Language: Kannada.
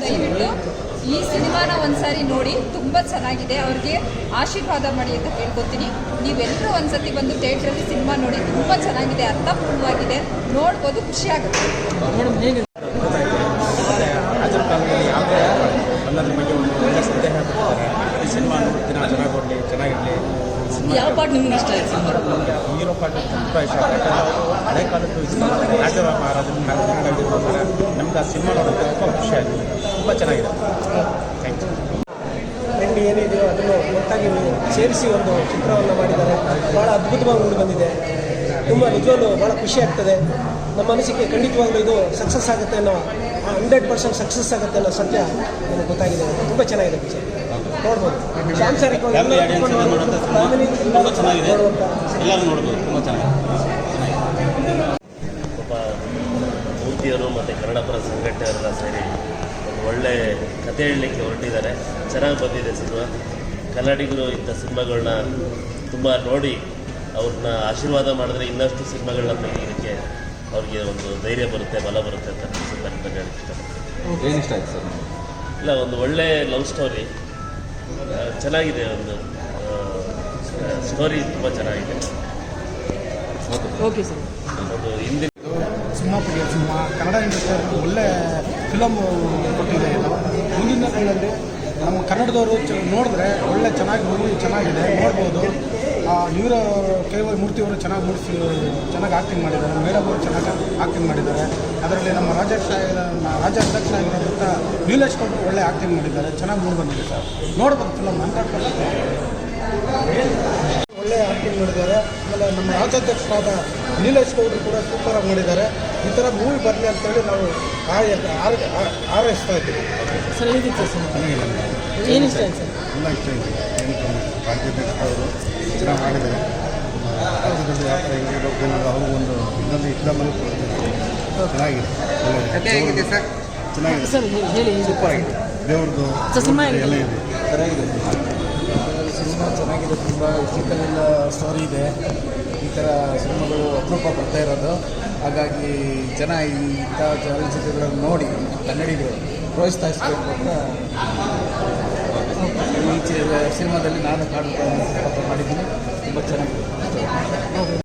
ದಯವಿಟ್ಟು ಈ ಸಿನಿಮಾನ ಒಂದ್ಸಾರಿ ನೋಡಿ, ತುಂಬ ಚೆನ್ನಾಗಿದೆ. ಅವ್ರಿಗೆ ಆಶೀರ್ವಾದ ಮಾಡಿ ಅಂತ ಕೇಳ್ಕೊತೀನಿ. ನೀವೆಲ್ಲರೂ ಒಂದ್ಸತಿ ಬಂದು ಥಿಯೇಟ್ರಲ್ಲಿ ಸಿನಿಮಾ ನೋಡಿ, ತುಂಬ ಚೆನ್ನಾಗಿದೆ, ಅರ್ಥಪೂರ್ಣವಾಗಿದೆ, ನೋಡ್ಬೋದು, ಖುಷಿ ಆಗುತ್ತೆ. ರಾಜರ ಕಾಲದಲ್ಲಿ ಯಾವುದೇ ಅನ್ನೋದ್ರ ಬಗ್ಗೆ ಒಂದು ಒಳ್ಳೆ ಸಂದೇಹ ಕೊಡ್ತಾರೆ. ಈ ಸಿನಿಮಾ ನೋಡ್ತೀನಿ, ಚೆನ್ನಾಗಿ ಕೊಡಲಿ, ಚೆನ್ನಾಗಿರಲಿ. ಯಾವ ಪಾರ್ಟ್ ನಿಮ್ಗೆ ಇಷ್ಟ ಆಯ್ತು? ಹೀರೋ ಪಾರ್ಟ್ ತುಂಬ ಇಷ್ಟ. ಹಳೆ ಕಾಲದ್ದು ರಾಜ ಮಹಾರಾಜನ ಕಾಲದಲ್ಲಿ ನಮ್ಗೆ ಆ ಸಿನಿಮಾ ನೋಡೋಕ್ಕೆ ತುಂಬ ಖುಷಿ ಆಗಿದೆ. ತುಂಬ ಚೆನ್ನಾಗಿದೆ. Thank you. ಟ್ರೆಂಡ್ ಏನಿದೆಯೋ ಅದನ್ನು ಒಟ್ಟಾಗಿ ಸೇರಿಸಿ ಒಂದು ಚಿತ್ರವನ್ನು ಮಾಡಿದ್ದಾರೆ. ಭಾಳ ಅದ್ಭುತವಾಗಿ ಮೂಡಿ ಬಂದಿದೆ. ತುಂಬ ನಿಜವಾಗ್ಲೂ ಭಾಳ ಖುಷಿ ಆಗ್ತದೆ. ನಮ್ಮ ಅನಿಸಿಕೆ ಖಂಡಿತವಾಗ್ಲೂ ಇದು ಸಕ್ಸಸ್ ಆಗುತ್ತೆ ಅನ್ನೋ 100% ಸಕ್ಸಸ್ ಆಗುತ್ತೆ ಅನ್ನೋ ಸತ್ಯ ನನಗೆ ಗೊತ್ತಾಗಿದೆ. ತುಂಬ ಚೆನ್ನಾಗಿದೆ ಪಿಕ್ಚರ್, ನೋಡ್ಬೋದು. ಫ್ಯಾಮಿಲಿ ತುಂಬ ಚೆನ್ನಾಗಿದೆ, ಎಲ್ಲರೂ ನೋಡ್ಬೋದು, ತುಂಬ ಚೆನ್ನಾಗಿದೆ. ಒಬ್ಬ ಮೂರ್ತಿಯವರು ಮತ್ತು ಕನ್ನಡಪರ ಸಂಘಟನೆಯವರೆಲ್ಲ ಸೇರಿ ಒಂದು ಒಳ್ಳೆ ಕತೆ ಹೇಳಲಿಕ್ಕೆ ಹೊರಟಿದ್ದಾರೆ. ಚೆನ್ನಾಗಿ ಬಂದಿದೆ ಸಿನಿಮಾ. ಕನ್ನಡಿಗರು ಇಂಥ ಸಿನಿಮಾಗಳನ್ನ ತುಂಬ ನೋಡಿ ಅವ್ರನ್ನ ಆಶೀರ್ವಾದ ಮಾಡಿದ್ರೆ ಇನ್ನಷ್ಟು ಸಿನಿಮಾಗಳನ್ನ ತೆಗೀಲಿಕ್ಕೆ ಅವ್ರಿಗೆ ಒಂದು ಧೈರ್ಯ ಬರುತ್ತೆ, ಬಲ ಬರುತ್ತೆ ಅಂತ ಹೇಳಕ್ಕೆ ಇಷ್ಟ. ಏನು ಇಷ್ಟ ಆಯ್ತು ಸರ್? ಇಲ್ಲ, ಒಂದು ಒಳ್ಳೆ ಲವ್ ಸ್ಟೋರಿ ಚೆನ್ನಾಗಿದೆ. ಒಂದು ಸ್ಟೋರಿ ತುಂಬ ಚೆನ್ನಾಗಿದೆ. Okay sir. ಒಂದು ಹಿಂದಿನ ಸಿನಿಮಾ ಕನ್ನಡ ಇಂಡಸ್ಟ್ರಿ ಒಳ್ಳೆ ಫಿಲಮ್ ಕೊಟ್ಟಿದೆ. ಇದು ಮುಂದಿನ ದಿನಗಳಲ್ಲಿ ನಮ್ಮ ಕನ್ನಡದವರು ನೋಡಿದ್ರೆ ಒಳ್ಳೆ ಚೆನ್ನಾಗಿ ಮೂವಿ ಚೆನ್ನಾಗಿದೆ, ನೋಡ್ಬೋದು. ಇವರ ಕೆಲವು ಮೂರ್ತಿಯವರು ಚೆನ್ನಾಗಿ ಆ್ಯಕ್ಟಿಂಗ್ ಮಾಡಿದ್ದಾರೆ. ಮೇಡಮ್ ಅವರು ಚೆನ್ನಾಗಿ ಆ್ಯಕ್ಟಿಂಗ್ ಮಾಡಿದ್ದಾರೆ. ಅದರಲ್ಲಿ ನಮ್ಮ ರಾಜ್ಯಾಧ್ಯಕ್ಷರಾಗಿರೋಂಥ ನೀಲೇಶ್ ಗೌಡರು ಒಳ್ಳೆ ಆ್ಯಕ್ಟಿಂಗ್ ಮಾಡಿದ್ದಾರೆ. ಚೆನ್ನಾಗಿ ಮೂಡಿ ಬಂದಿದೆ ಸರ್, ನೋಡ್ಬೋದು ಫಿಲಮ್ 100%. ಒಳ್ಳೆ ಆ್ಯಕ್ಟಿಂಗ್ ಮಾಡಿದ್ದಾರೆ. ಆಮೇಲೆ ನಮ್ಮ ರಾಜ್ಯಾಧ್ಯಕ್ಷರಾದ ನೀಲೇಶ್ ಗೌಡರು ಕೂಡ ಸೂಪರಾಗಿ ಮಾಡಿದ್ದಾರೆ. ಈ ಥರ ಮೂವಿ ಬರಲಿ ಅಂತೇಳಿ ನಾವು ಹಾರೈಸ್ತಾ ಇದ್ದೀವಿ. ಸರ್ ಹೇಗಿತ್ತು ಸರ್? ಏನು ಇಷ್ಟ ಆಯ್ತು ಸರ್? ಎಲ್ಲ ಇಷ್ಟ ಆಯಿತು. ರಾಜ್ಯಾಧ್ಯಕ್ಷರವರು ಚೆನ್ನಾಗಿ ಮಾಡಿದ್ದಾರೆ. ರಾಜ್ಯದಲ್ಲಿ ಯಾವ ಥರ ಹೇಳಬೇಕು ಅವರು ಒಂದು ಇದರಲ್ಲಿ ಫಿಲಮಲ್ಲಿ ಚೆನ್ನಾಗಿದೆ. ಹೇಗಿದೆ ಸರ್? ಚೆನ್ನಾಗಿದೆ ಸರ್, ಹೇಳಿ. ಸೂಪರ್ ಆಗಿದೆ. ದೇವ್ರದ್ದು ಸಿನಿಮಾ ಎಲ್ಲ ಇದೆ, ಚೆನ್ನಾಗಿದೆ. ಸಿನಿಮಾ ಚೆನ್ನಾಗಿದೆ. ತುಂಬ ಇತಿಕಲೆಲ್ಲ ಸ್ಟೋರಿ ಇದೆ. ಈ ಥರ ಸಿನಿಮಾಗಳು ಅಪರೂಪ ಬರ್ತಾ ಇರೋದು. ಹಾಗಾಗಿ ಜನ ಇಂಥ ಚಲನಚಿತ್ರಗಳನ್ನು ನೋಡಿ ಕನ್ನಡಿಗರು ಪ್ರೋತ್ಸಾಹಿಸಬೇಕು ಅಂತ ಈ ಸಿನಿಮಾದಲ್ಲಿ ನಾನು ಕಾಣುವ ಮಾಡಿದ್ದೀನಿ. ತುಂಬ ಚೆನ್ನಾಗಿದೆ.